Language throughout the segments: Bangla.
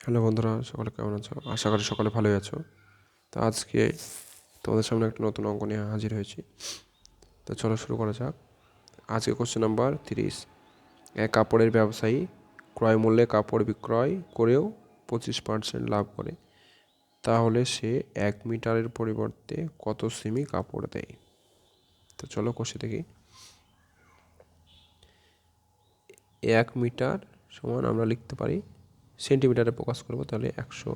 হ্যালো বন্ধুরা, সকলে কেমন আছো? আশা করি সকলে ভালোই আছো। তো আজকে তোমাদের সামনে একটা নতুন অঙ্ক নিয়ে হাজির হয়েছি। তো চলো শুরু করা যাক। আজকে কোশ্চেন নাম্বার 30। এক কাপড়ের ব্যবসায়ী ক্রয় মূল্যে কাপড় বিক্রয় করেও 25% লাভ করে, তাহলে সে 1 মিটারের পরিবর্তে কত সেমি কাপড় দেয়? তো চলো কোশ্চেন দেখি। 1 মিটার সমান আমরা লিখতে পারি সেন্টিমিটারে প্রকাশ করব, তাহলে 100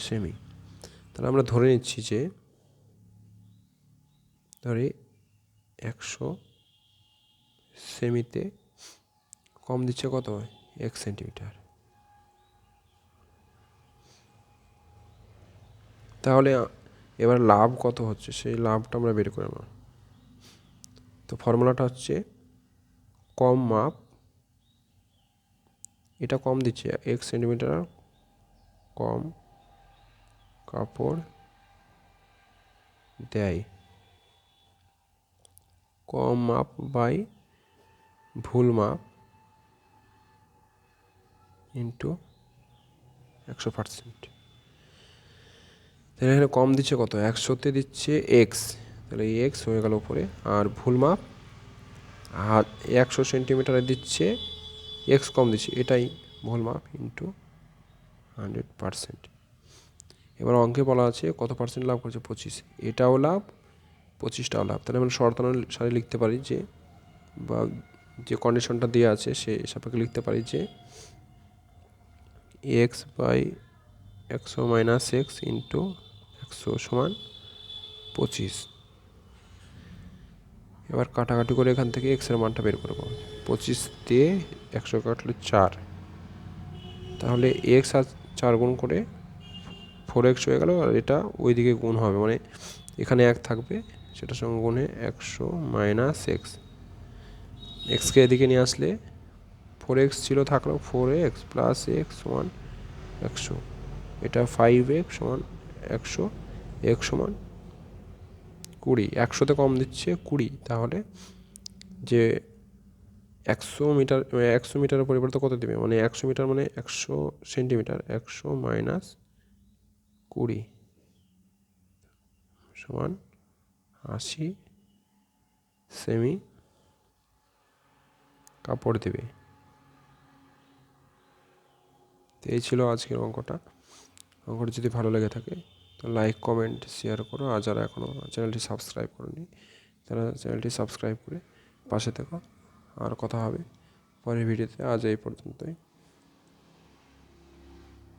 সেমি। তাহলে আমরা ধরে নিচ্ছি যে ধরি 100 সেমিতে কম দিচ্ছে কত? 1 সেন্টিমিটার। তাহলে এবার লাভ কত হচ্ছে সেই লাভটা আমরা বের করে নেব। তো ফর্মুলাটা হচ্ছে কম মাপ, এটা কম দিচ্ছে 1 সেন্টিমিটার কম কাপড় দেয়, কম মাপ বাই ভুল মাপ ইন্টু 100%। তাহলে এখানে কম দিচ্ছে কত? 100তে দিচ্ছে এক্স, তাহলে এই এক্স হয়ে গেল উপরে, আর ভুল মাপ আর 100 সেন্টিমিটারে দিচ্ছে এক্স কম দিচ্ছে, এটাই ভুল মাপ ইন্টু 100%। এবার অঙ্কে বলা আছে কত পার্সেন্ট লাভ করছে? 25। এটাও লাভ, 25টাও লাভ। তাহলে আমরা শর্তানুসারে লিখতে পারি যে, বা যে কন্ডিশনটা দেওয়া আছে সে সাপেক্ষে লিখতে পারি যে x by 100 minus x into 100 সমান 25। এবার কাটাকাটি করে এখান থেকে এক্সের মানটা বের করবো। 25 দিয়ে 100 কাটলে 4, তাহলে এক্স আর 4 গুণ করে 4x হয়ে গেল, আর এটা ওই দিকে গুণ হবে, মানে এখানে 1 থাকবে, সেটার সঙ্গে গুণে 100 মাইনাস এক্স। এক্সকে এদিকে নিয়ে আসলে 4x ছিল, থাকলো 4x প্লাস এক্স সমান 100। এটা 5x সমান 100, এক্স সমান 20। 100তে কম দিচ্ছে 20, তাহলে যে 100 মিটারের পরিবর্তে কত দেবে? মানে 100 মিটার মানে 100 সেন্টিমিটার, 100 মাইনাস 20 সমান 80 সেমি কাপড় দেবে। তো এই ছিল আজকের অঙ্কটা। অঙ্কটা যদি ভালো লেগে থাকে তো লাইক, কমেন্ট, শেয়ার করো। আর যারা এখনও চ্যানেলটি সাবস্ক্রাইব করোনি তারা চ্যানেলটি সাবস্ক্রাইব করে পাশে থেকো। আর কথা হবে পরের ভিডিওতে। আজ এই পর্যন্তই।